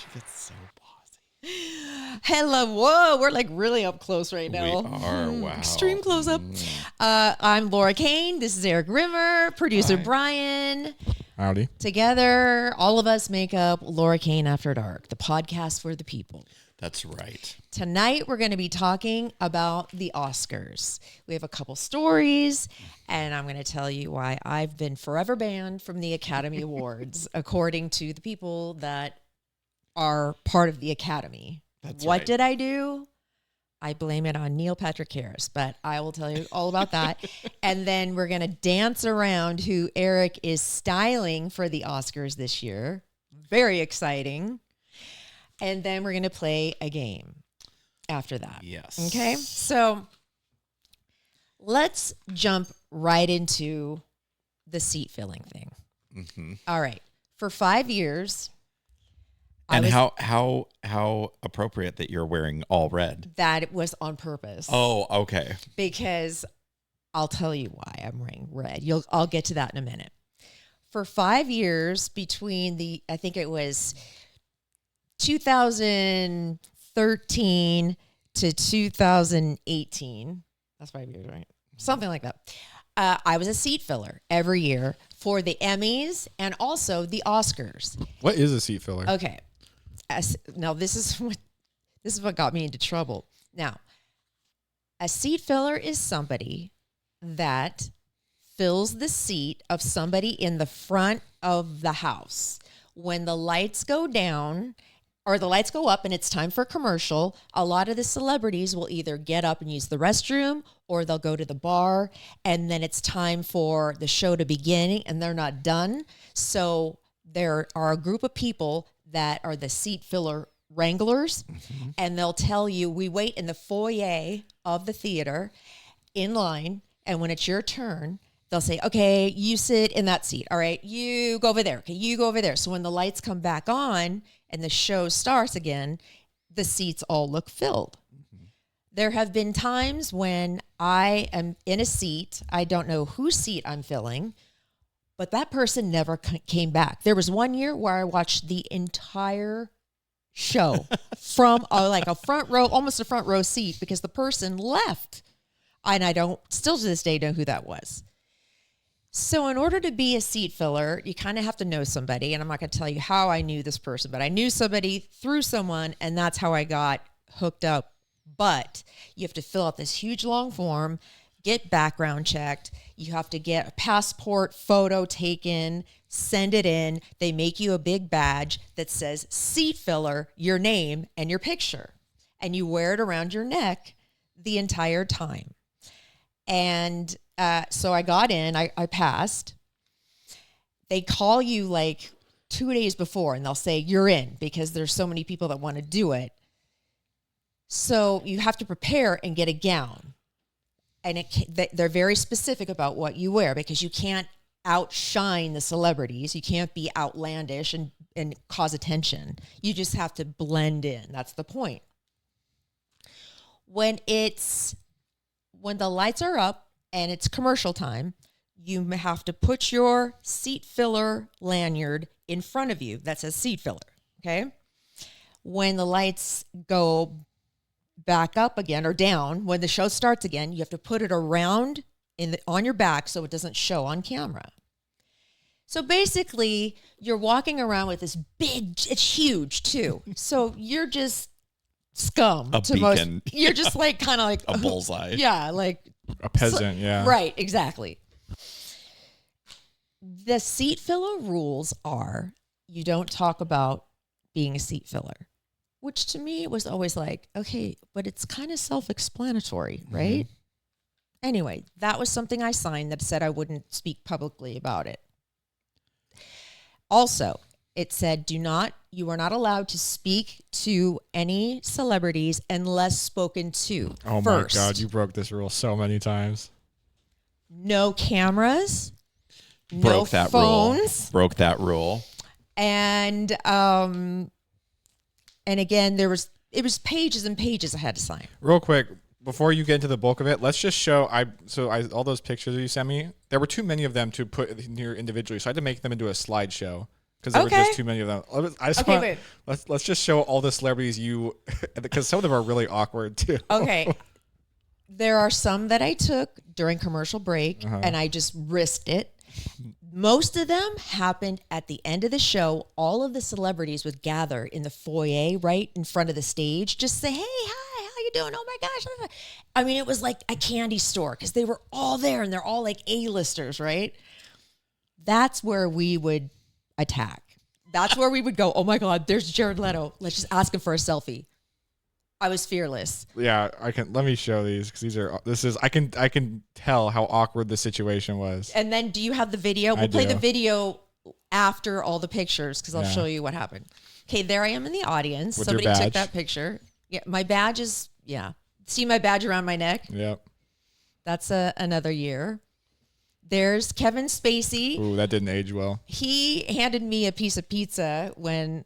She gets so bossy. Hello. Whoa, we're like really up close right now. We are. Wow. Extreme close up. I'm Laura Cain. This is Eric Rimmer, producer Brian. Howdy. Together, all of us make up Laura Cain After Dark, the podcast for the people. That's right. Tonight, we're going to be talking about the Oscars. We have a couple stories, and I'm going to tell you why I've been forever banned from the Academy Awards, according to the people that are part of the Academy. That's what right. did I do? I blame it on Neil Patrick Harris, but I will tell you all about that. And then we're going to dance around who Eric is styling for the Oscars this year. Very exciting. And then we're going to play a game after that. Yes. Okay. So let's jump right into the seat filling thing. Mm-hmm. All right. For 5 years. And how appropriate that you're wearing all red. That it was on purpose. Oh, okay. Because I'll tell you why I'm wearing red. I'll get to that in a minute. For 5 years between I think it was 2013 to 2018. That's 5 years, right? Something like that. I was a seat filler every year for the Emmys and also the Oscars. What is a seat filler? Okay. Now this is what got me into trouble. Now, a seat filler is somebody that fills the seat of somebody in the front of the house. When the lights go down or the lights go up and it's time for a commercial, a lot of the celebrities will either get up and use the restroom or they'll go to the bar, and then it's time for the show to begin and they're not done. So there are a group of people that are the seat filler wranglers, and they'll tell you, we wait in the foyer of the theater in line, and when it's your turn, they'll say, okay, you sit in that seat. All right, you go over there. Okay, you go over there. So when the lights come back on and the show starts again, the seats all look filled. There have been times when I am in a seat, I don't know whose seat I'm filling, but that person never came back. There was 1 year where I watched the entire show from a front row, almost a front row seat, because the person left. And I still to this day know who that was. So in order to be a seat filler, you kind of have to know somebody. And I'm not going to tell you how I knew this person, but I knew somebody through someone, and that's how I got hooked up. But you have to fill out this huge long form, get background checked. You have to get a passport photo taken, send it in. They make you a big badge that says seat filler, your name, and your picture. And you wear it around your neck the entire time. And so I got in, I passed. They call you like 2 days before and they'll say you're in because there's so many people that want to do it. So you have to prepare and get a gown. And they're very specific about what you wear because you can't outshine the celebrities. You can't be outlandish and cause attention. You just have to blend in. That's the point. When the lights are up and it's commercial time, you have to put your seat filler lanyard in front of you that says seat filler, okay? When the lights go back up again or down, when the show starts again, you have to put it around on your back so it doesn't show on camera. So basically, you're walking around with this it's huge too. So you're just scum. A beacon. You're just like kind of like a bullseye. Yeah, like a peasant, yeah. Right, exactly. The seat filler rules are you don't talk about being a seat filler, which to me was always like, okay, but it's kind of self-explanatory, right? Anyway, that was something I signed that said I wouldn't speak publicly about it. Also, it said you are not allowed to speak to any celebrities unless spoken to Oh first. my God, you broke this rule so many times. No cameras, Broke that phones. rule. Broke that rule. And again, it was pages and pages I had to sign. Real quick, before you get into the bulk of it, let's just show all those pictures that you sent me. There were too many of them to put here individually, so I had to make them into a slideshow because there were Okay. just too many of them. I just Okay, want wait. let's just show all the celebrities because some of them are really awkward too. Okay. There are some that I took during commercial break and I just risked it. Most of them happened at the end of the show. All of the celebrities would gather in the foyer right in front of the stage, just say, hey, hi, how you doing? Oh my gosh. I mean, it was like a candy store because they were all there and they're all like A-listers, right? That's where we would attack. That's where we would go, oh my God, there's Jared Leto. Let's just ask him for a selfie. I was fearless. Yeah, let me show these because I can tell how awkward the situation was. And then do you have the video? We'll play the video after all the pictures because I'll show you what happened. Okay, there I am in the audience. With Somebody your took badge? that picture. Yeah, my badge is, see my badge around my neck? Yep. That's another year. There's Kevin Spacey. Ooh, that didn't age well. He handed me a piece of pizza when,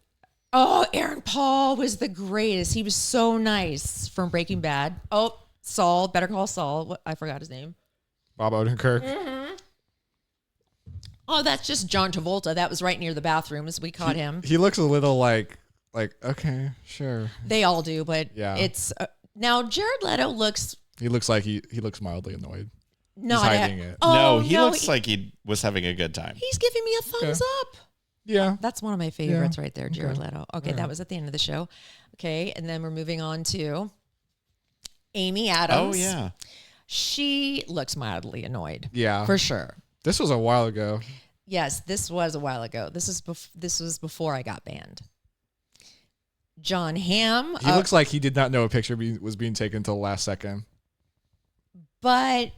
Aaron Paul was the greatest. He was so nice from Breaking Bad. Oh, Saul, Better Call Saul. I forgot his name. Bob Odenkirk. Mm-hmm. Oh, that's just John Travolta. That was right near the bathrooms. We caught him. He looks a little like okay, sure. They all do, but Yeah. it's now Jared Leto looks He looks like he looks mildly annoyed. not hiding it. no, he looks like he was having a good time. he's giving me a thumbs up. Yeah. That's one of my favorites right there, Jared Leto. Okay, Yeah. that was at the end of the show. Okay, and then we're moving on to Amy Adams. Oh yeah. She looks mildly annoyed. Yeah. For sure. This was a while ago. Yes, this was a while ago. This was before I got banned. John Hamm. He looks like he did not know a picture was being taken until the last second. But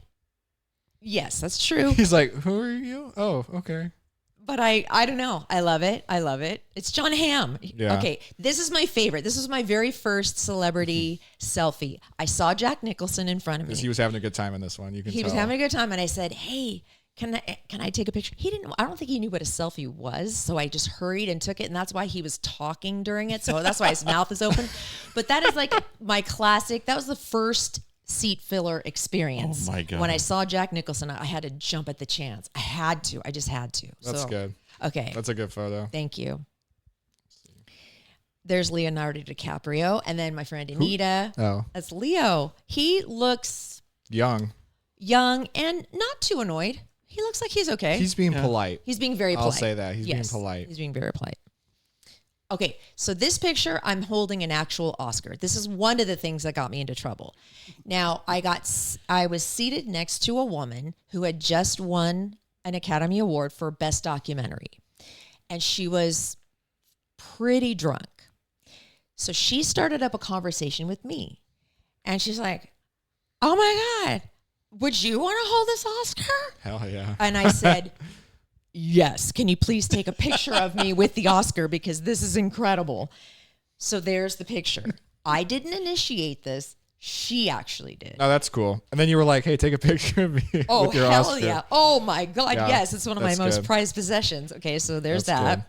yes, that's true. He's like, who are you? Oh, okay. But I don't know. I love it. I love it. It's John Hamm. Yeah. Okay, this is my favorite. This was my very first celebrity selfie. I saw Jack Nicholson in front of me. Because he was having a good time in this one. You can He tell. was having a good time, and I said, "Hey, can I take a picture?" He didn't. I don't think he knew what a selfie was, so I just hurried and took it, and that's why he was talking during it. So that's why his mouth is open. But that is like my classic. That was the first seat filler experience. Oh my God. When I saw Jack Nicholson, I had to jump at the chance. I had to. I just had to. That's So, good. Okay. That's a good photo. Thank you. There's Leonardo DiCaprio, and then my friend Anita. Oh, That's Leo. He looks young. young and not too annoyed. He looks like he's okay. He's being polite. He's being very polite. I'll say that. He's being polite. He's being very polite. Okay, so this picture, I'm holding an actual Oscar. This is one of the things that got me into trouble. Now, I was seated next to a woman who had just won an Academy Award for Best Documentary, and she was pretty drunk. So she started up a conversation with me, and she's like, "Oh my God, would you want to hold this Oscar?" Hell yeah. And I said, "Yes, can you please take a picture of me with the Oscar because this is incredible." So there's the picture. I didn't initiate this. She actually did. No, that's cool. And then you were like, hey, take a picture of me Oh, with your hell Oscar. yeah. Oh, my God. Yeah, Yes, it's one of my that's most good. prized possessions. Okay, so there's That's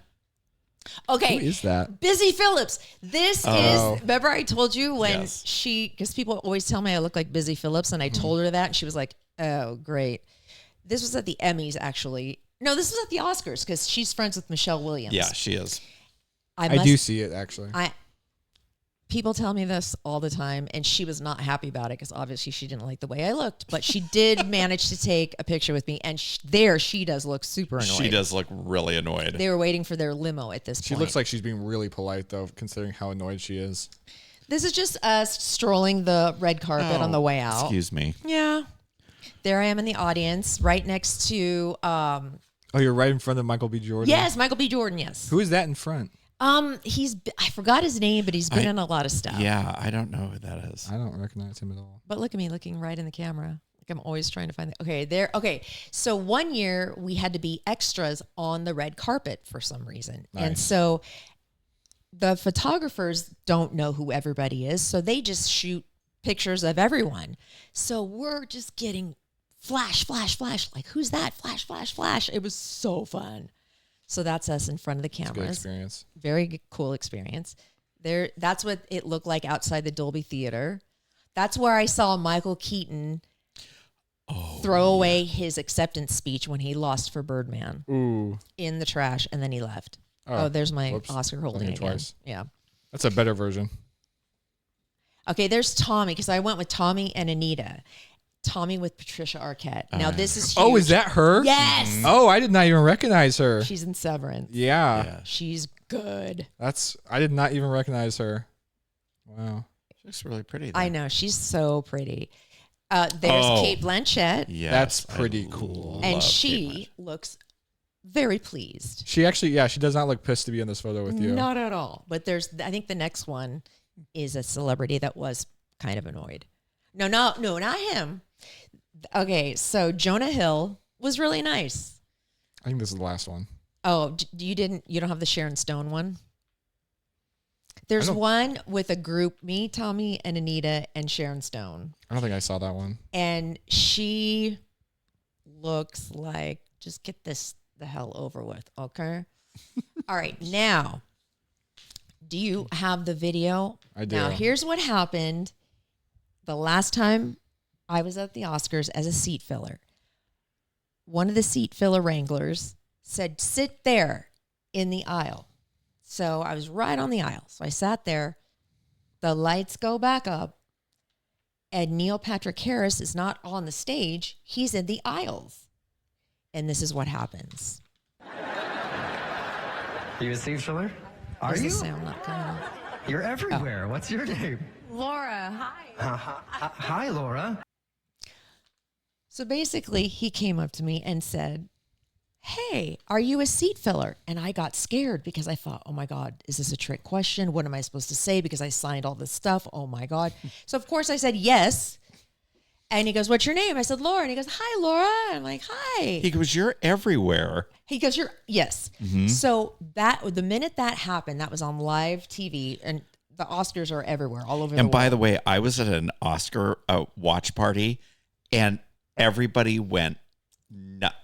that. Okay. Who is that? Busy Phillips. This Oh. is, remember I told you when Yes. because people always tell me I look like Busy Phillips, and I told her that, and she was like, oh, great. This was at the Emmys, actually. No, this was at the Oscars, because she's friends with Michelle Williams. Yeah, she is. I do see it, actually. People tell me this all the time, and she was not happy about it, because obviously she didn't like the way I looked, but she did manage to take a picture with me, and she does look super annoyed. She does look really annoyed. They were waiting for their limo at this point. She looks like she's being really polite, though, considering how annoyed she is. This is just us strolling the red carpet on the way out. Excuse me. Yeah. There I am in the audience, right next to, Oh, you're right in front of Michael B. Jordan? yes, Michael B. Jordan, yes. Who is that in front? I forgot his name, but he's been in a lot of stuff. Yeah, I don't know who that is. I don't recognize him at all. But look at me looking right in the camera. Like I'm always trying to find Okay. So one year we had to be extras on the red carpet for some reason. Nice. And so the photographers don't know who everybody is. So they just shoot pictures of everyone. So we're just getting flash, flash, flash. Like, who's that? Flash, flash, flash. It was so fun. So that's us in front of the It's a good cameras. experience. Very cool experience. That's what it looked like outside the Dolby Theater. That's where I saw Michael Keaton throw away his acceptance speech when he lost for Birdman Ooh. in the trash, and then he left. Oh, there's my whoops. Oscar holding It again. twice. Yeah. That's a better version. Okay, there's Tommy, because I went with Tommy and Anita. Tommy with Patricia Arquette. Now, this is huge. Oh, is that her? Yes. Mm-hmm. Oh, I did not even recognize her. She's in Severance. Yeah. She's good. I did not even recognize her. Wow. She's really pretty. I know. She's so pretty. There's Kate Blanchett. Yeah. That's pretty cool. And she looks very pleased. She actually, she does not look pissed to be in this photo with you. Not at all. But I think the next one is a celebrity that was kind of annoyed. No, not him. Okay, so Jonah Hill was really nice. I think this is the last one. Oh, you don't have the Sharon Stone one? There's one with a group, me, Tommy, and Anita, and Sharon Stone. I don't think I saw that one. And she looks like, just get this the hell over with, okay? All right, now, do you have the video? I do. Now, here's what happened the last time I was at the Oscars as a seat filler. One of the seat filler wranglers said, sit there in the aisle. So I was right on the aisle. So I sat there. The lights go back up. And Neil Patrick Harris is not on the stage. He's in the aisles. And this is what happens. Are you a seat filler? Are Does you? the sound not coming on? You're everywhere. What's your name? Laura, hi. Hi, Laura. So basically, he came up to me and said, hey, are you a seat filler? And I got scared because I thought, oh my God, is this a trick question? What am I supposed to say? Because I signed all this stuff. Oh my God. So of course I said yes. And he goes, what's your name? I said, Laura. And he goes, hi, Laura. And I'm like, hi. He goes, you're everywhere. He goes, yes. Mm-hmm. So the minute that happened, that was on live TV, and the Oscars are everywhere, all over the world. And by the way, I was at an Oscar watch party, and everybody went nuts.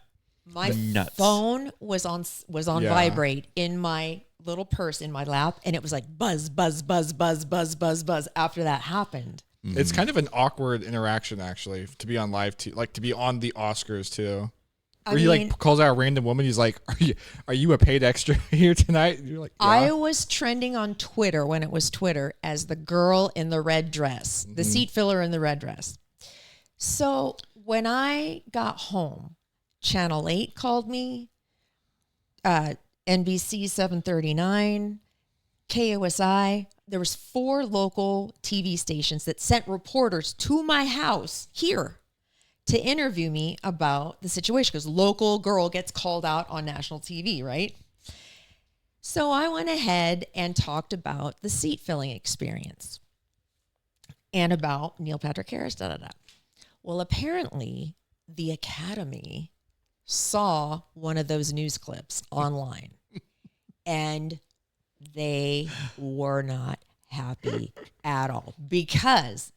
My phone was on vibrate in my little purse in my lap, and it was like buzz, buzz, buzz, buzz, buzz, buzz, buzz after that happened. Mm-hmm. It's kind of an awkward interaction, actually, to be on live, to be on the Oscars too. Where he calls out a random woman. He's like, "Are you a paid extra here tonight?" And you're like, yeah. I was trending on Twitter when it was Twitter as the girl in the red dress, the seat filler in the red dress. So when I got home, Channel 8 called me, NBC 739, KOSI. There was 4 local TV stations that sent reporters to my house here to interview me about the situation, because local girl gets called out on national TV, right? So I went ahead and talked about the seat filling experience and about Neil Patrick Harris, Well, apparently the Academy saw one of those news clips online and they were not happy at all, because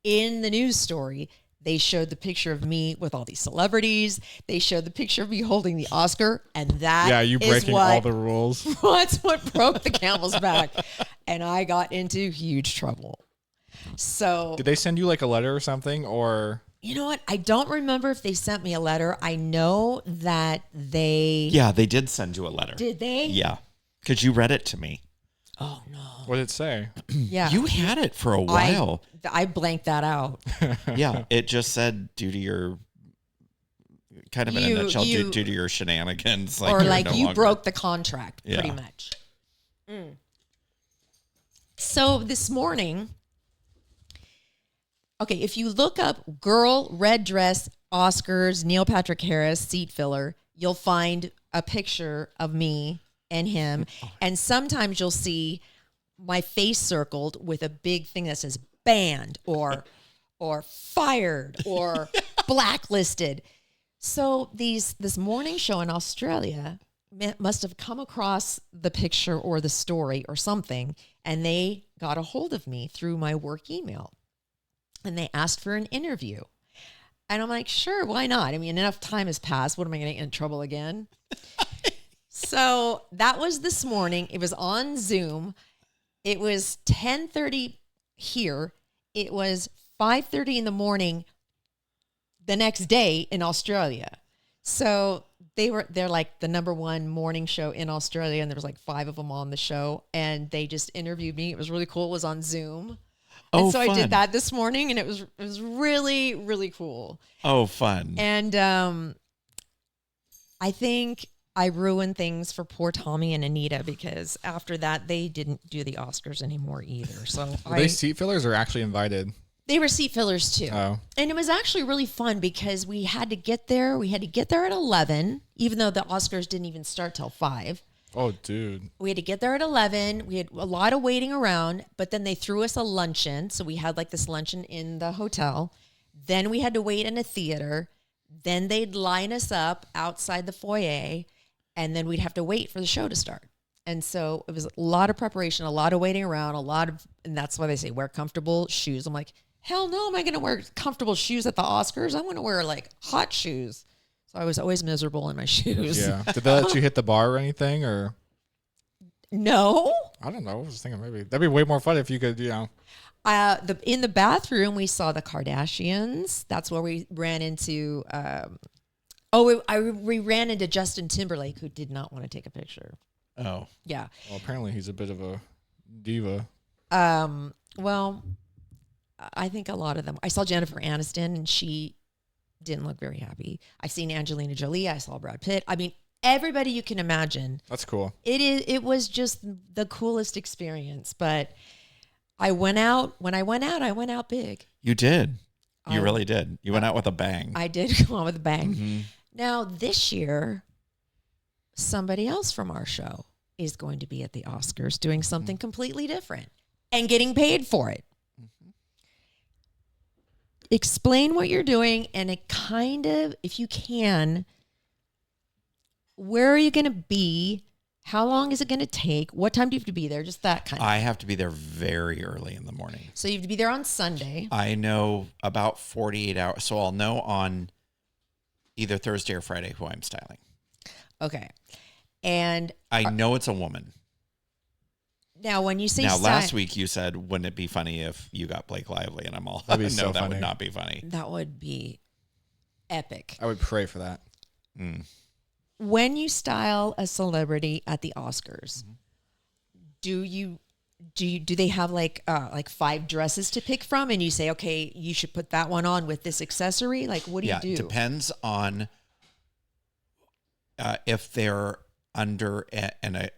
in the news story, they showed the picture of me with all these celebrities. They showed the picture of me holding the Oscar, and that you breaking all the rules. That's what broke the camel's back, and I got into huge trouble. So, did they send you like a letter or something, or? You know what? I don't remember if they sent me a letter. I know that they... Yeah, they did send you a letter. Did they? Yeah, because you read it to me. Oh, no. What did it say? Yeah. You had it for a while. I blanked that out. Yeah, it just said, due to your... Kind of in a nutshell, due to your shenanigans. Or like you broke the contract, pretty much. So this morning... Okay, if you look up girl, red dress, Oscars, Neil Patrick Harris, seat filler, you'll find a picture of me and him. And sometimes you'll see my face circled with a big thing that says banned or fired or blacklisted. So this morning show in Australia must have come across the picture or the story or something, and they got a hold of me through my work email. And they asked for an interview. And I'm like, sure, why not? I mean, enough time has passed. What am I going to get in trouble again? So that was this morning. It was on Zoom. It was 10:30 here. It was 5:30 in the morning the next day in Australia. So they're like the #1 morning show in Australia, and there was like 5 of them on the show, and they just interviewed me. It was really cool. It was on Zoom. Oh, and so fun. I did that this morning, and it was really, really cool. Oh, fun. And I think I ruined things for poor Tommy and Anita, because after that, they didn't do the Oscars anymore either. So Were they seat fillers or actually invited? They were seat fillers too. Oh. And it was actually really fun because we had to get there. We had to get there at 11, even though the Oscars didn't even start till 5. Oh, dude. We had to get there at 11. We had a lot of waiting around, but then they threw us a luncheon. So we had like this luncheon in the hotel. Then we had to wait in a theater. Then they'd line us up outside the foyer, and then we'd have to wait for the show to start. And so it was a lot of preparation, a lot of waiting around, and that's why they say wear comfortable shoes. I'm like, hell no, am I going to wear comfortable shoes at the Oscars? I'm going to wear like hot shoes. So I was always miserable in my shoes. Yeah. Did they let you hit the bar or anything, or? No. I don't know. I was thinking maybe that'd be way more fun if you could, In the bathroom, we saw the Kardashians. That's where we ran into. We ran into Justin Timberlake, who did not want to take a picture. Oh, Yeah. Well, apparently he's a bit of a diva. Well, I think a lot of them. I saw Jennifer Aniston, and she didn't look very happy. I've seen Angelina Jolie. I saw Brad Pitt. I mean, everybody you can imagine. That's cool. It was just the coolest experience. But I went out. When I went out big. you did. You really did. You went out with a bang. I did come on with a bang. Mhm. Now, this year, somebody else from our show is going to be at the Oscars doing something completely different and getting paid for it. Explain what you're doing, and it kind of, if you can, where are you going to be? How long is it going to take? What time do you have to be there? Just that kind of. I have to be there very early in the morning. So you have to be there on Sunday. I know about 48 hours. So I'll know on either Thursday or Friday who I'm styling. Okay. And I know it's a woman. now when you say Now, last week you said, wouldn't it be funny if you got Blake Lively? And I'm all, That'd be no, so that funny. would not be funny. that would be epic. I would pray for that. Mm. When you style a celebrity at the Oscars, do they have like 5 dresses to pick from, and you say, okay, you should put that one on with this accessory? Like, what do you do? It depends on if they're under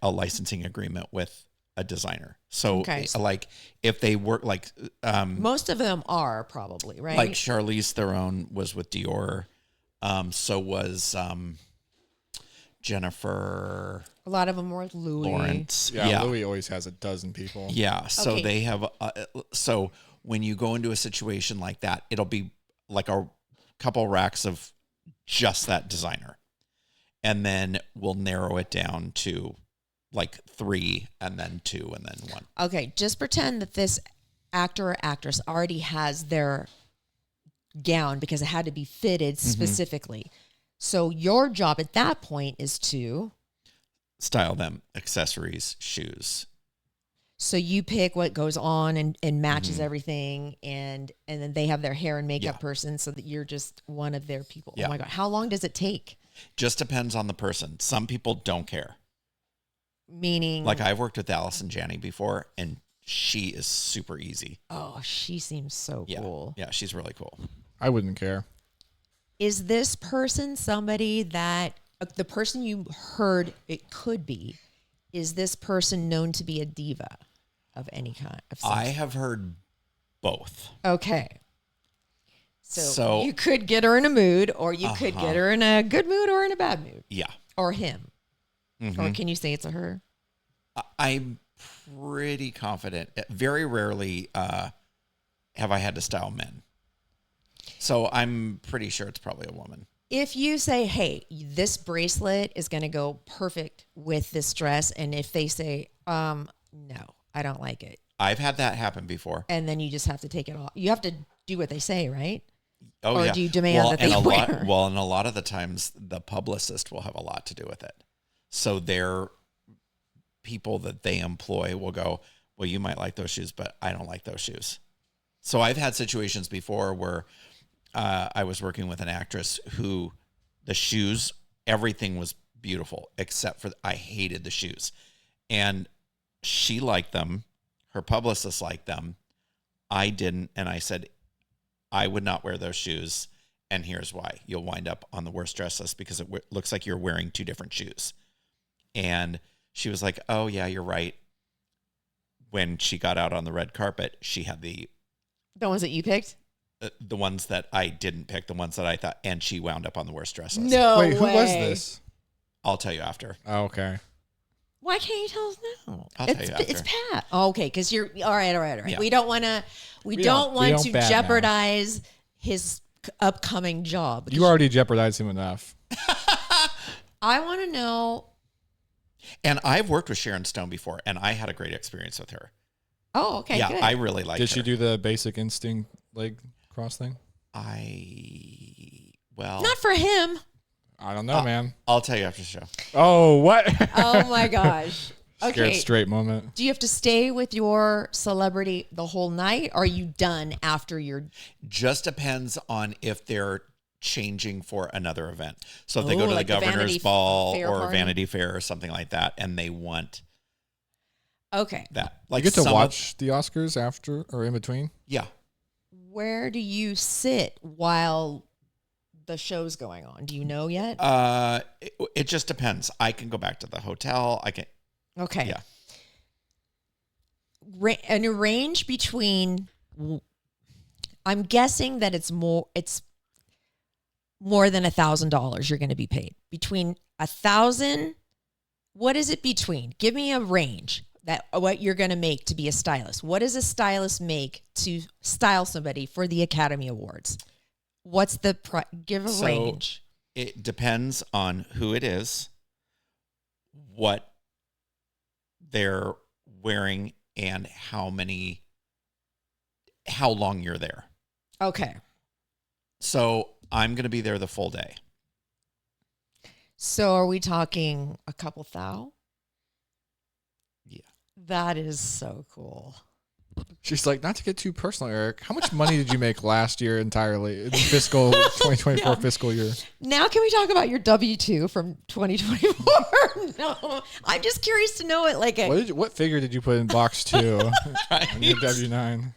a licensing agreement with a designer. So, Okay. like, if they work like Most of them are probably, right? like Charlize Theron was with Dior, so was Jennifer a lot of them were with Louis. Lawrence. Yeah, Louis always has a dozen people. Yeah. So Okay. they have, so when you go into a situation like that, it'll be like a couple racks of just that designer. And then we'll narrow it down to like 3 and then 2 and then 1. Okay, just pretend that this actor or actress already has their gown because it had to be fitted specifically. So your job at that point is to... Style them, accessories, shoes. So you pick what goes on and matches everything, and then they have their hair and makeup person, so that you're just one of their people. Yeah. Oh my God. How long does it take? Just depends on the person. Some people don't care. Meaning... Like I've worked with Allison Janney before, and she is super easy. Oh, she seems so Yeah. cool. Yeah, she's really cool. I wouldn't care. Is this person somebody that... the person you heard it could be, is this person known to be a diva of any kind? Of some I have heard both. Okay. So you So- could get her in a mood, or you could get her in a good mood or in a bad mood, Yeah. or him. Mhm. Or can you say it's a her? I'm pretty confident. Very rarely have I had to style men. So I'm pretty sure it's probably a woman. If you say, hey, this bracelet is going to go perfect with this dress, and if they say, no, I don't like it, I've had that happen before. and then you just have to take it off. You have to do what they say, right? Oh, Or yeah. do you demand that and they a wear? lot, and a lot of the times the publicist will have a lot to do with it. So their people that they employ will go, well, you might like those shoes, but I don't like those shoes. So I've had situations before where I was working with an actress who the shoes everything was beautiful except for I hated the shoes. And she liked them. Her publicist liked them. I didn't. And I said, I would not wear those shoes. And here's why. You'll wind up on the worst dress list because it looks like you're wearing two different shoes. And she was like, oh, yeah, you're right. When she got out on the red carpet, she had the ones that you picked? The ones that I didn't pick, the ones that I thought, and she wound up on the worst dress list. No Wait, way. who was this? I'll tell you after. Oh, okay. Why can't you tell us now? I'll tell you after. It's Pat. Oh, okay, because you're all right. Yeah. We don't want to. We don't want to jeopardize his upcoming job. You already jeopardized him enough. I want to know. And I've worked with Sharon Stone before, and I had a great experience with her. Oh, okay. Yeah, good. I really liked her. Did she do the basic instinct leg cross thing? Not for him. I don't know, man. I'll tell you after the show. Oh, what? Oh my gosh. Scared Okay. straight moment. Do you have to stay with your celebrity the whole night? Or are you done after your? Just depends on if they're changing for another event. So if they Oh, go to like the the governor's Vanity ball Fair or party? Vanity Fair or something like that, and they want Okay. that. Like you get to watch the Oscars after or in between? Yeah. Where do you sit while the show's going on? Do you know yet? It just depends. I can go back to the hotel. I can. Okay. Yeah. And a range between. I'm guessing that it's more than $1,000 you're going to be paid. Between $1,000, what is it between? Give me a range that what you're going to make to be a stylist. What does a stylist make to style somebody for the Academy Awards? What's the give a range? It depends on who it is, what they're wearing, and how long you're there. Okay. So I'm going to be there the full day. So are we talking a couple thou? Yeah. That is so cool. She's like, not to get too personal, Eric. How much money did you make last year entirely in fiscal 2024 fiscal year? Now can we talk about your W-2 from 2024? No, I'm just curious to know it. Like, What figure did you put in box 2 on your W-9?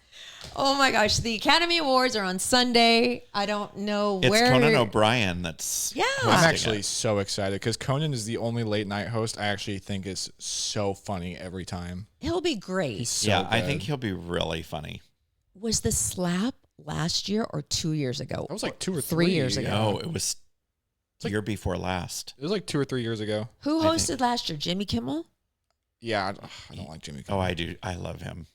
oh my gosh, the Academy Awards are on Sunday. I don't know It's where. Conan O'Brien that's I'm hosting actually it. so excited because Conan is the only late night host I actually think is so funny every time. He'll be great. He's so Yeah, I good. think he'll be really funny. Was the slap last year or 2 years ago? That was like 2 or 3 3 years ago. No, it was year before last. It was like 2 or 3 years ago. Who I hosted think- last year? Jimmy Kimmel? Yeah, I don't like Jimmy Oh, Kimmel. I do. I love him.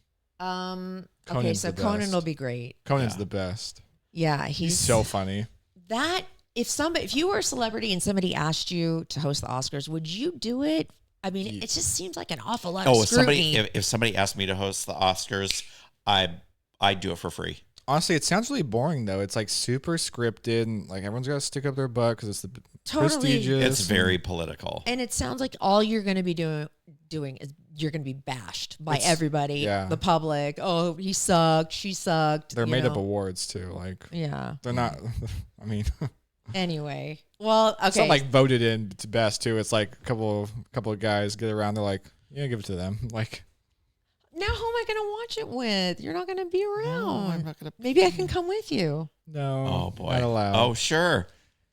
Okay, Conan's so the Conan best. will be great. Conan's Yeah. the best. Yeah, He's so funny. that. If you were a celebrity and somebody asked you to host the Oscars, would you do it? I mean, it just seems like an awful lot Oh, of scrutiny. if somebody asked me to host the Oscars, I'd do it for free. Honestly, it sounds really boring though. It's like super scripted and like everyone's got to stick up their butt because it's the Totally. prestigious. It's very political. And it sounds like all you're going to be doing is you're going to be bashed by everybody, yeah. the public. Oh, he sucked. She sucked. They're you made up know. awards too. Like Yeah. they're not. I mean, Anyway, well, okay. it's not like voted in to best too. It's like a couple of guys get around. They're like, yeah, give it to them. Like, now who am I going to watch it with? You're not going to be around. I'm not gonna. Maybe I can come with you. no. Oh boy. not allowed. Oh sure.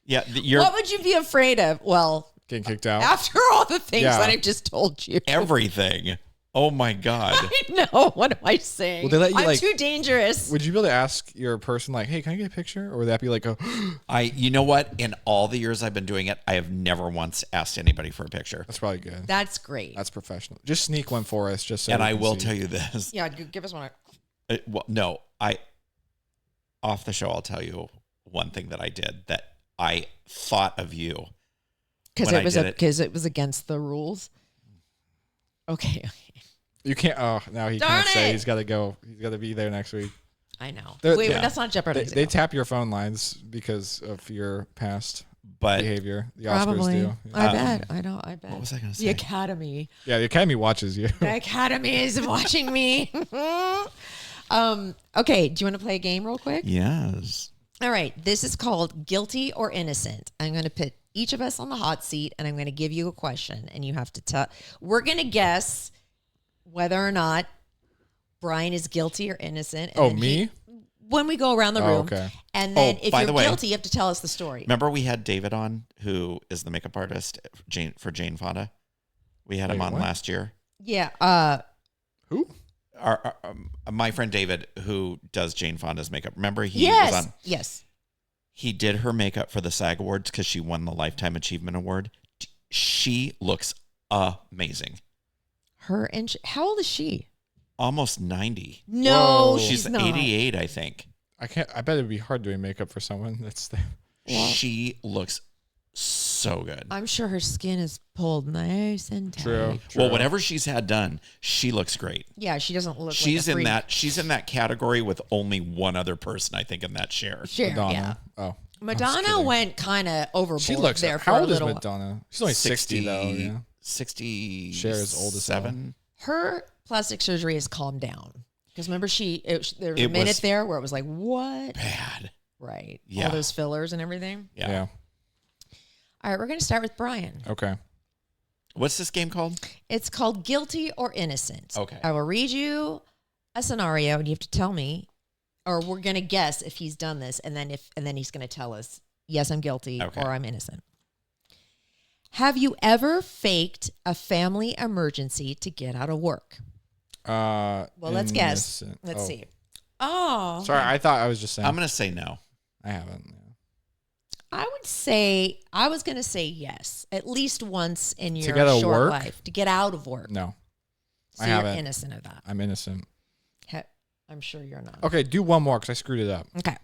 Yeah, you're What would you be afraid of? Well, Getting kicked out. after all the things Yeah. that I just told you. everything. Oh my God. I know. What am I saying? Will they let you, I'm like- too dangerous. Would you be able to ask your person like, hey, can I get a picture? Or would that be like a You know what? In all the years I've been doing it, I have never once asked anybody for a picture. that's probably good. That's great. That's professional. Just sneak one for us, just so. And we I can will see. tell you this. Yeah, give us one. Well, no, off the show, I'll tell you one thing that I did that I thought of you. Because When I did it- because it was against the rules. Okay. You can't. Oh, now he Darn can't say. it! He's got to go. He's got to be there next week. I know. They're- Wait, yeah. but that's not They, jeopardizing. they tap your phone lines because of your past But behavior. The Oscars Probably. do. I bet. I know. I bet. what was I going to The say? Academy. Yeah, the Academy watches you. The Academy is watching me. Okay. Do you want to play a game real quick? Yes. All right. This is called Guilty or Innocent. I'm going to put each of us on the hot seat, and I'm going to give you a question, and you have to tell. We're going to guess whether or not Brian is guilty or innocent. Oh, me? When we go around the room. Okay. And then if by you're the way, guilty, you have to tell us the story. Remember we had David on, who is the makeup artist for Jane Fonda? We had him on last year. Yeah. Who? My friend David, who does Jane Fonda's makeup. Remember he yes. was on. Yes. He did her makeup for the SAG Awards because she won the Lifetime Achievement Award. She looks amazing. How old is she? Almost 90. No, Whoa. She's not. 88, I think. I bet it'd be hard doing makeup for someone that's there. She looks so good. I'm sure her skin is pulled nice and tight. True. Well, whatever she's had done, she looks great. Yeah, she doesn't look She's like a in freak. she's in that category with only one other person, I think, in that share. Sure, Madonna. yeah. Oh. Madonna went kind of overboard She looks there how for a old is little. Madonna? She's only 60 though. Yeah. 60. Cher is old as hell. Her plastic surgery has calmed down. Because remember, there was a minute was there where it was like, what? bad. Right. Yeah. All those fillers and everything. Yeah. All right, we're going to start with Brian. Okay. What's this game called? It's called Guilty or Innocent. Okay. I will read you a scenario, and you have to tell me, or we're going to guess if he's done this, and then he's going to tell us, yes, I'm guilty, or I'm innocent. Have you ever faked a family emergency to get out of work? Well, Let's guess. Let's see. Oh. Sorry, I thought I was just saying. I'm going to say no. I haven't. Yeah. I was going to say yes, at least once in your get out of short work? life. To get out of work. No. So I you're haven't. innocent of that. I'm innocent. I'm sure you're not. Okay, do one more because I screwed it up. Okay.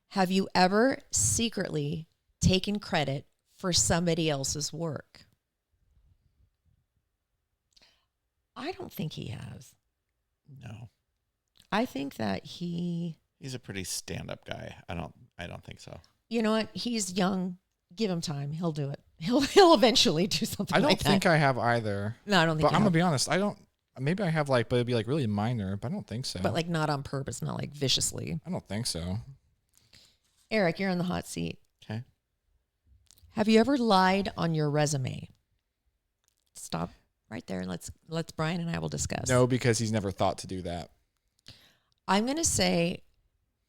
Have you ever secretly taken credit for somebody else's work? I don't think he has. No. I think that he's a pretty stand-up guy. I don't think so. You know what? He's young. Give him time. He'll do it. He'll eventually do something I don't like that. think I have either. No, I don't think But you I'm have. going to be honest. I don't. Maybe I have but it'd be really minor, but I don't think so. But not on purpose, not viciously. I don't think so. Eric, you're in the hot seat. Okay. Have you ever lied on your resume? Stop right there and let's Brian and I will discuss. No, because he's never thought to do that. I'm going to say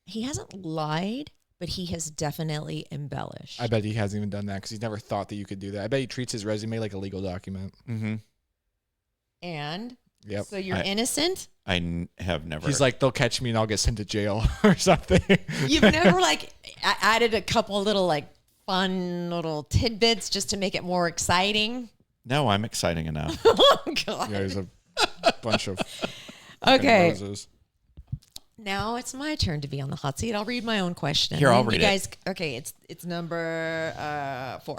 he hasn't lied, but he has definitely embellished. I bet he hasn't even done that because he's never thought that you could do that. I bet he treats his resume like a legal document. Mm-hmm. And Yep. so you're innocent? I have never. He's like, they'll catch me and I'll get sent to jail or something. You've never added a couple little fun little tidbits just to make it more exciting? No, I'm exciting enough. Oh, God. Yeah, there's a bunch of Okay. roses. Now it's my turn to be on the hot seat. I'll read my own question. Here, I'll You read guys, okay, it's number 4.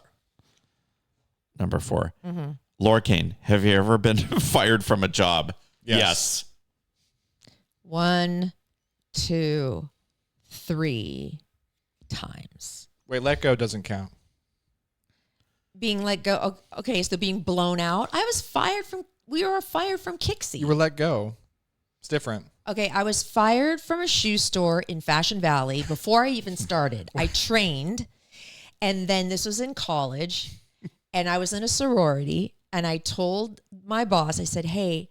Number 4. Mm-hmm. Laura Cain, have you ever been fired from a job? Yes. 1, 2, 3 times. Wait, let go doesn't count. Being let go. Okay, so being blown out. We were fired from Kixie. You were let go. It's different. Okay, I was fired from a shoe store in Fashion Valley before I even started. I trained, and then this was in college, and I was in a sorority, and I told my boss, I said, "Hey,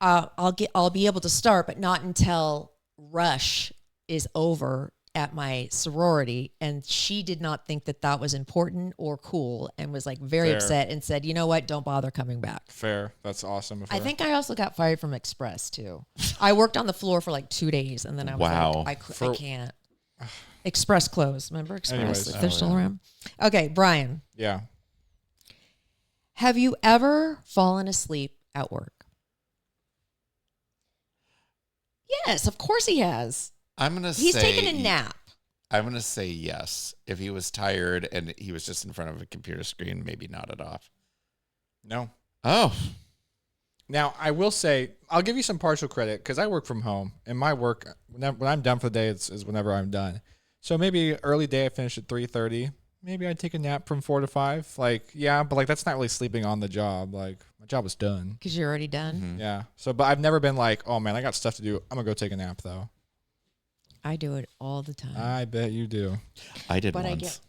I'll be able to start, but not until rush is over at my sorority." And she did not think that was important or cool, and was very Fair. upset and said, "You know what? Don't bother coming back." Fair. That's awesome. of I her. think I also got fired from Express too. I worked on the floor for 2 days, and then I was Wow. I can't. Express closed. Remember Express? Anyways. They're still around. Okay, Brian, Yeah. have you ever fallen asleep at work? Yes, of course he has. I'm going to He's say. taken a nap. I'm going to say yes. If he was tired and he was just in front of a computer screen, maybe nodded off. No. Oh. Now, I will say, I'll give you some partial credit because I work from home, and my work, when I'm done for the day, is whenever I'm done. So maybe early day, I finish at 3:30. Maybe I'd take a nap from 4 to 5. But that's not really sleeping on the job. My job was done. Because you're already done. Mm-hmm. Yeah. So, but I've never been oh man, I got stuff to do. I'm going to go take a nap, though. I do it all the time. I bet you do. I did But once.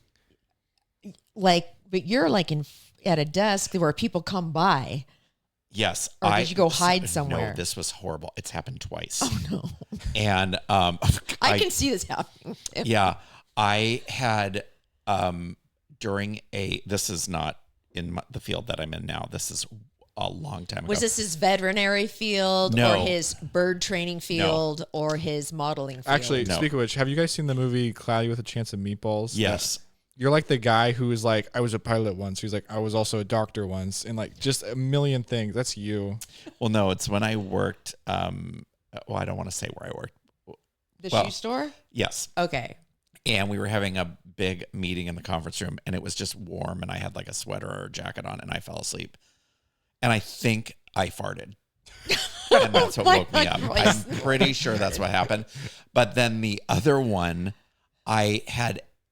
but you're like at a desk where people come by. Yes. Or did you go hide somewhere? No, this was horrible. It's happened twice. Oh no. And I can see this happening. Yeah. I had this is not in the field that I'm in now. This is a long time ago. Was this his veterinary field No. or his bird training field or his modeling field? Actually, No. speaking of which, have you guys seen the movie Cloudy with a Chance of Meatballs? Yes. You're like the guy who is like, I was a pilot once. He's like, I was also a doctor once, and like just a million things. That's you. Well, no, it's when I worked. I don't want to say where I worked. The Well, shoe store? Yes. Okay. And we were having a big meeting in the conference room, and it was just warm, and I had like a sweater or a jacket on, and I fell asleep. And I think I farted. And that's what woke me up. I'm pretty sure that's what happened. But then the other one, I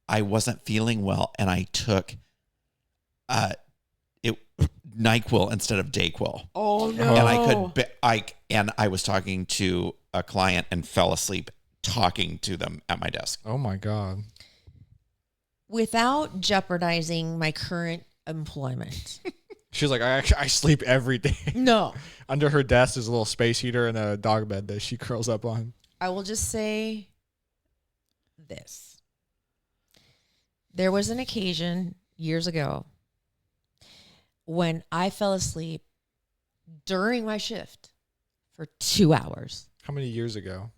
wasn't feeling well, and I took NyQuil instead of DayQuil. Oh no. And I was talking to a client and fell asleep talking to them at my desk. Oh my God. Without jeopardizing my current employment. She's like, I sleep every day. No. Under her desk is a little space heater and a dog bed that she curls up on. I will just say this. There was an occasion years ago when I fell asleep during my shift for 2 hours. How many years ago?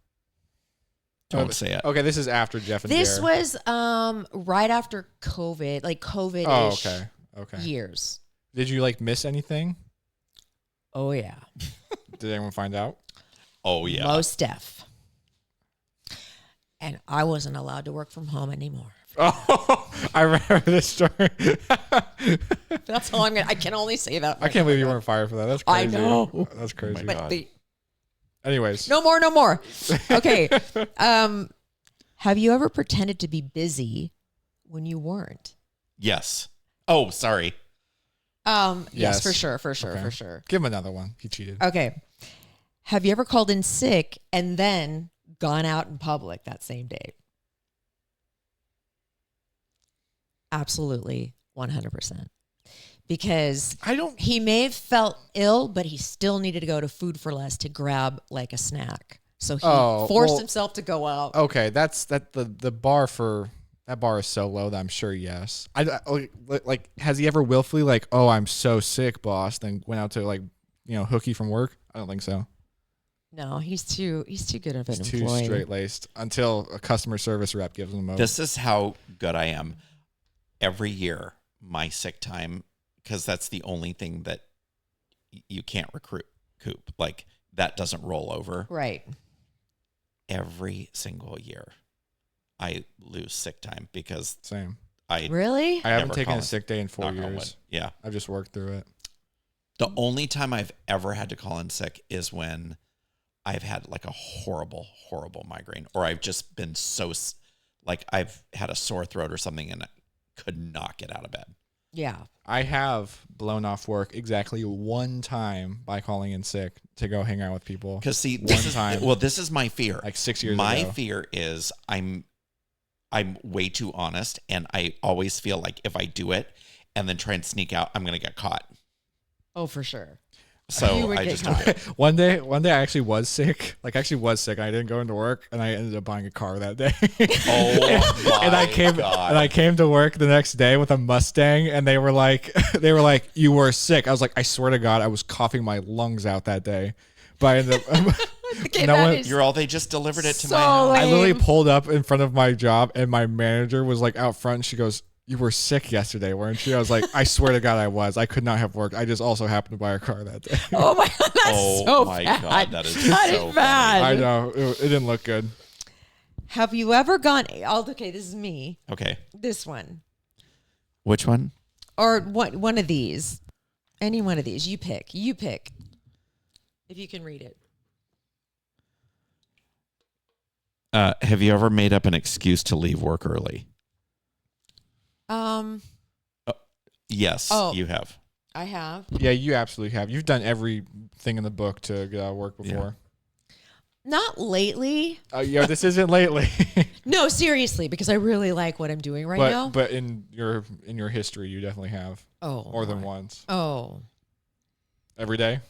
Don't say it. Okay, this is after Jeff and This Dare. was right after COVID, like COVID-ish Okay. years. Did you like miss anything? Oh, yeah. Did anyone find out? Oh, yeah. Most deaf. And I wasn't allowed to work from home anymore. Oh, I remember this story. That's all I can only say that. I can't believe you weren't fired for that. That's crazy. I know. That's crazy. But Anyways. no more. Okay. Have you ever pretended to be busy when you weren't? Yes. Oh, sorry. Yes, Yes. for sure. Okay. Give him another one. He cheated. Okay. Have you ever called in sick and then gone out in public that same day? Absolutely, 100%. Because he may have felt ill, but he still needed to go to Food for Less to grab like a snack. So he forced himself to go out. Okay, the bar for that bar is so low that I'm sure yes. I like has he ever willfully like, oh, I'm so sick, boss, then went out to like, hooky from work? I don't think so. No, he's too good of an He's too employee. straight laced until a customer service rep gives him a. This is how good I am. Every year, my sick time, because that's the only thing that you can't recoup. Like that doesn't roll over. Right. Every single year, I lose sick time because Same. Really? I haven't Never taken call a in. sick day in 4 knock on wood. years. Yeah. I've just worked through it. The only time I've ever had to call in sick is when I've had like a horrible, horrible migraine, or I've just been like I've had a sore throat or something and I could not get out of bed. Yeah. I have blown off work exactly one time by calling in sick to go hang out with people. Because see, time. This is my fear. Like 6 years my ago. fear is I'm way too honest, and I always feel like if I do it and then try and sneak out, I'm gonna get caught. Oh, for sure. You So would I get just don't do it. One day I actually was sick. And I didn't go into work, and I ended up buying a car that day. Oh my and I came to work the next day with a Mustang, and they were like, you were sick. I was like, I swear to God, I was coughing my lungs out that day. But I ended up, Okay, No that one- is They just delivered it to so my house. I literally lame. pulled up in front of my job, and my manager was like out front. And she goes, "You were sick yesterday, weren't you?" I was like, "I swear to God, I was. I could not have worked. I just also happened to buy a car that day." Oh my God, that's Oh so my bad. God, that is That so is bad. I know it didn't look good. Have you ever gone? Okay, this is me. Okay. This one Which one? or one of these, any one of these. You pick. If you can read it. Have you ever made up an excuse to leave work early? Yes, Oh. you have. I have. Yeah, you absolutely have. You've done everything in the book to get out of work before. Not lately. Yeah, this isn't lately. No, seriously, because I really like what I'm doing right now. But in your history, you definitely have more than once. Oh. Every day?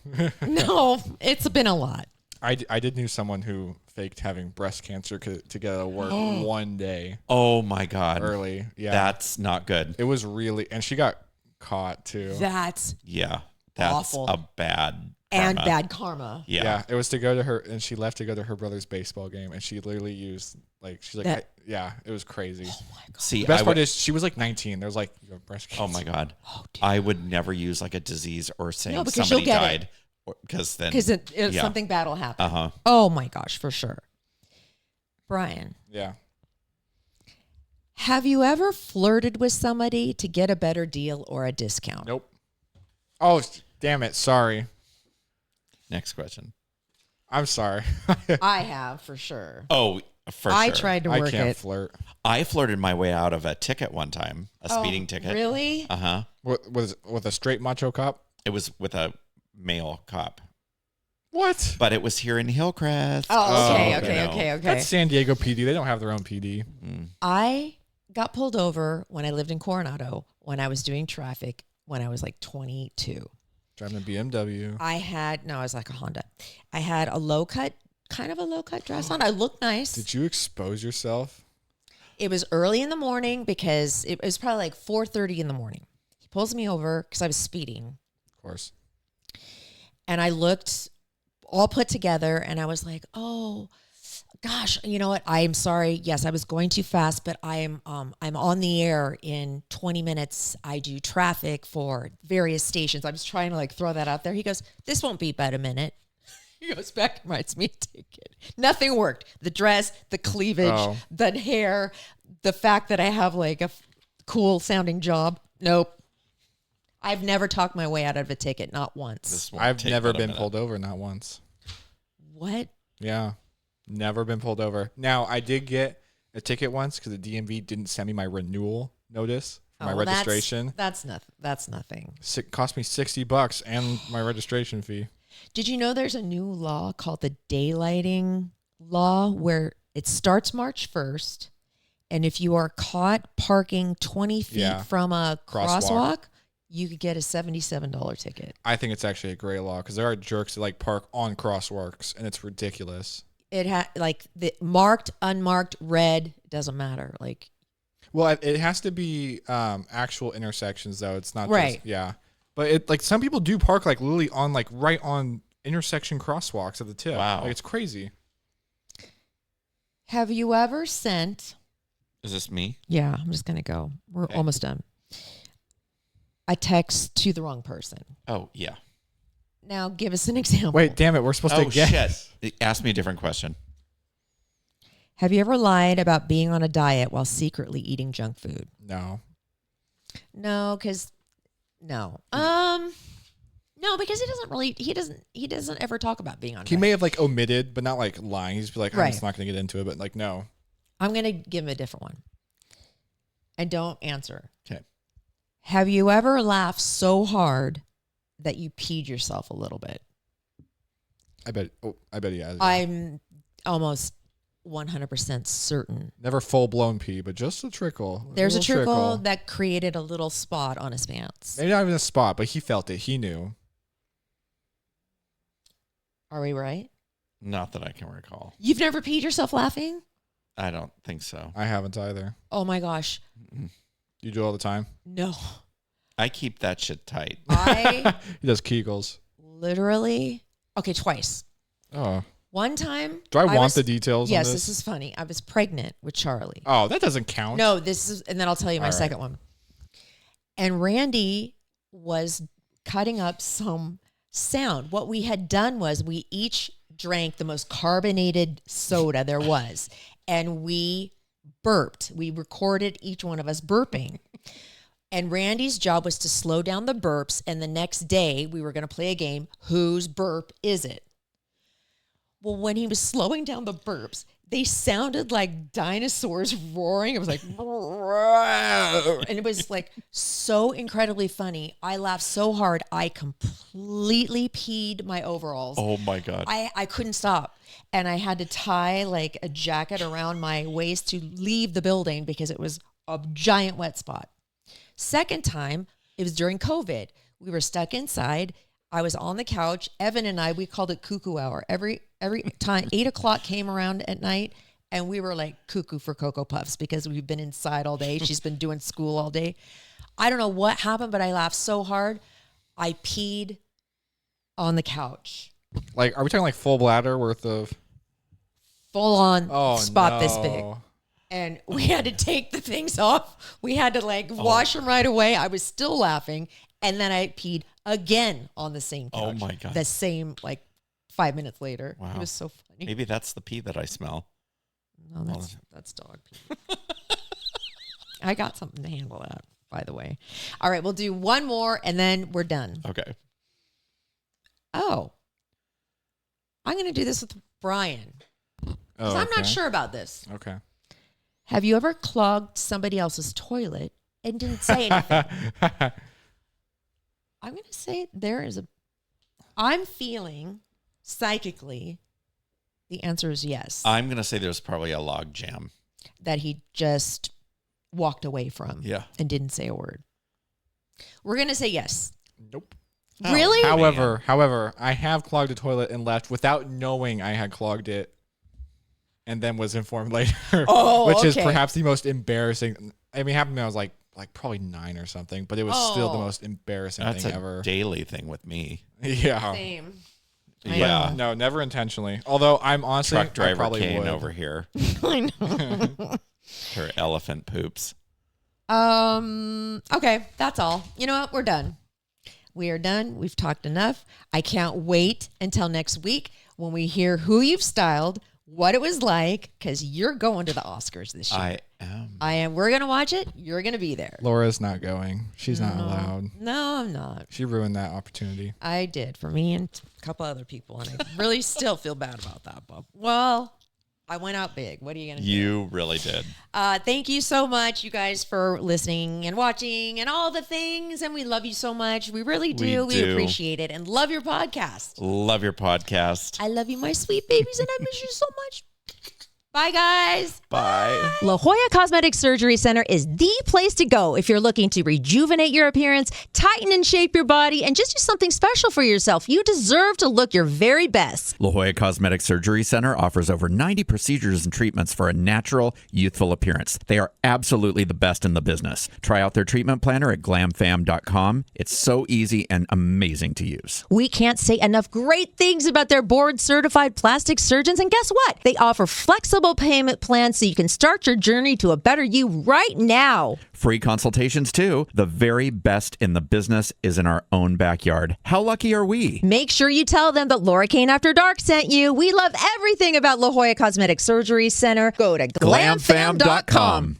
No, it's been a lot. I did knew someone who faked having breast cancer to get out of work one day. Oh my God. Early. Yeah. That's not good. It was really, and she got caught too. That's Awful. A bad karma. And bad karma. Yeah. It was to go to her, and she left to go to her brother's baseball game, and she literally used, like, she's like, it was crazy. Oh my God. See, the best part is she was like 19. There was like, you have breast cancer. Oh my God. I would never use like a disease or saying because somebody you'll get died. Because something bad will happen. Uh-huh. Oh my gosh, for sure. Brian. Yeah. Have you ever flirted with somebody to get a better deal or a discount? Nope. Oh, damn it. Sorry. Next question. I'm sorry. I have, for sure. Oh, for sure. I tried to work I can't it. flirt. I flirted my way out of a ticket one time, a speeding ticket. Really? Uh-huh. With a straight macho cop? It was with a male cop. What? But it was here in Hillcrest. Oh, okay, so, okay. That's San Diego PD. They don't have their own PD. I got pulled over when I lived in Coronado when I was doing traffic when I was like 22. Driving a BMW. I was like a Honda. I had kind of a low cut dress on. I looked nice. Did you expose yourself? It was early in the morning because it was probably like 4:30 in the morning. He pulls me over because I was speeding. Of course. And I looked all put together and I was like, oh gosh, you know what? I am sorry. Yes, I was going too fast, but I'm on the air in 20 minutes. I do traffic for various stations. I was trying to like throw that out there. He goes, this won't be but a minute. He goes back and writes me a ticket. Nothing worked. The dress, the cleavage, the hair, the fact that I have like a cool sounding job. Nope. I've never talked my way out of a ticket, not once. I've never been pulled over, not once. What? Yeah. Never been pulled over. Now, I did get a ticket once because the DMV didn't send me my renewal notice for my registration. That's nothing. That's nothing. It cost me $60 and my registration fee. Did you know there's a new law called the daylighting law where it starts March 1st, and if you are caught parking 20 feet from a crosswalk, you could get a $77 ticket. I think it's actually a great law because there are jerks that like park on crosswalks, and it's ridiculous. It like the marked, unmarked, red, doesn't matter. Like, well, it has to be actual intersections though. It's not right. Just, but it like some people do park like literally on like right on intersection crosswalks at the tip. Wow, like, it's crazy. Have you ever sent? Is this me? Yeah, I'm just gonna go. We're almost done. A text to the wrong person. Oh yeah. Now give us an example. Wait, damn it. We're supposed to guess. Shit. Ask me a different question. Have you ever lied about being on a diet while secretly eating junk food? No. No, because no. No, because he doesn't ever talk about being on a He diet. may have like omitted, but not like lying. He's like, I'm just not going to get into it, but like, no. I'm going to give him a different one. And don't answer. Okay. Have you ever laughed so hard that you peed yourself a little bit? I bet he has. I'm almost 100% certain. Never full blown pee, but just a trickle. There's a trickle that created a little spot on his pants. Maybe not even a spot, but he felt it. He knew. Are we right? Not that I can recall. You've never peed yourself laughing? I don't think so. I haven't either. Oh my gosh. You do it all the time? No. I keep that shit tight. He does Kegels. Literally. Okay, twice. Oh. One time. Do I want the details Yes, on this? this is funny. I was pregnant with Charlie. Oh, that doesn't count. No, this is, and then I'll tell you my All right. second one. And Randy was cutting up some sound. What we had done was we each drank the most carbonated soda there was, and we burped. We recorded each one of us burping. And Randy's job was to slow down the burps, and the next day we were going to play a game, whose burp is it? Well, when he was slowing down the burps, they sounded like dinosaurs roaring. It was like, and it was like so incredibly funny. I laughed so hard, I completely peed my overalls. Oh my God. I couldn't stop. And I had to tie like a jacket around my waist to leave the building because it was a giant wet spot. Second time, it was during COVID. We were stuck inside. I was on the couch. Evan and I, we called it cuckoo hour. Every time 8 o'clock came around at night, and we were like cuckoo for Cocoa Puffs because we've been inside all day. She's been doing school all day. I don't know what happened, but I laughed so hard. I peed on the couch. Like, are we talking like full bladder worth of? Full on spot no. this big. And we had to take the things off. We had to like wash them right away. I was still laughing. And then I peed again on the same couch. Oh my God. The same, like 5 minutes later. Wow. It was so funny. Maybe that's the pee that I smell. No, that's dog pee. I got something to handle that, by the way. All right, we'll do one more and then we're done. Okay. Oh. I'm going to do this with Brian. Because I'm not sure about this. Okay. Have you ever clogged somebody else's toilet and didn't say anything? I'm going to say I'm feeling psychically the answer is yes. I'm going to say there's probably a log jam. That he just walked away from. Yeah. And didn't say a word. We're going to say yes. Nope. Really? However, I have clogged a toilet and left without knowing I had clogged it, and then was informed later. Which is perhaps the most embarrassing. I mean, it happened when I was like probably 9 or something, but it was still the most embarrassing thing ever. That's a daily thing with me. Yeah. Same. Yeah. No, never intentionally. Although I'm honestly, Truck driver I probably Cain would. over here. I know. Her elephant poops. Okay, that's all. You know what? We're done. We are done. We've talked enough. I can't wait until next week when we hear who you've styled, what it was like, because you're going to the Oscars this year. I am. We're going to watch it. You're going to be there. Laura's not going. She's not allowed. No, I'm not. She ruined that opportunity. I did for me and a couple other people, and I really still feel bad about that, Bob. Well, I went out big. What are you going to do? You really did. Thank you so much, you guys, for listening and watching and all the things. And we love you so much. We really do. We appreciate it and love your podcast. Love your podcast. I love you, my sweet babies, and I miss you so much. Bye, guys. Bye. La Jolla Cosmetic Surgery Center is the place to go if you're looking to rejuvenate your appearance, tighten and shape your body, and just do something special for yourself. You deserve to look your very best. La Jolla Cosmetic Surgery Center offers over 90 procedures and treatments for a natural, youthful appearance. They are absolutely the best in the business. Try out their treatment planner at glamfam.com. It's so easy and amazing to use. We can't say enough great things about their board-certified plastic surgeons, and guess what? They offer flexible payment plans so you can start your journey to a better you right now. Free consultations too. The very best in the business is in our own backyard. How lucky are we? Make sure you tell them that Laura Cain After Dark sent you. We love everything about La Jolla Cosmetic Surgery Center. Go to glamfam.com.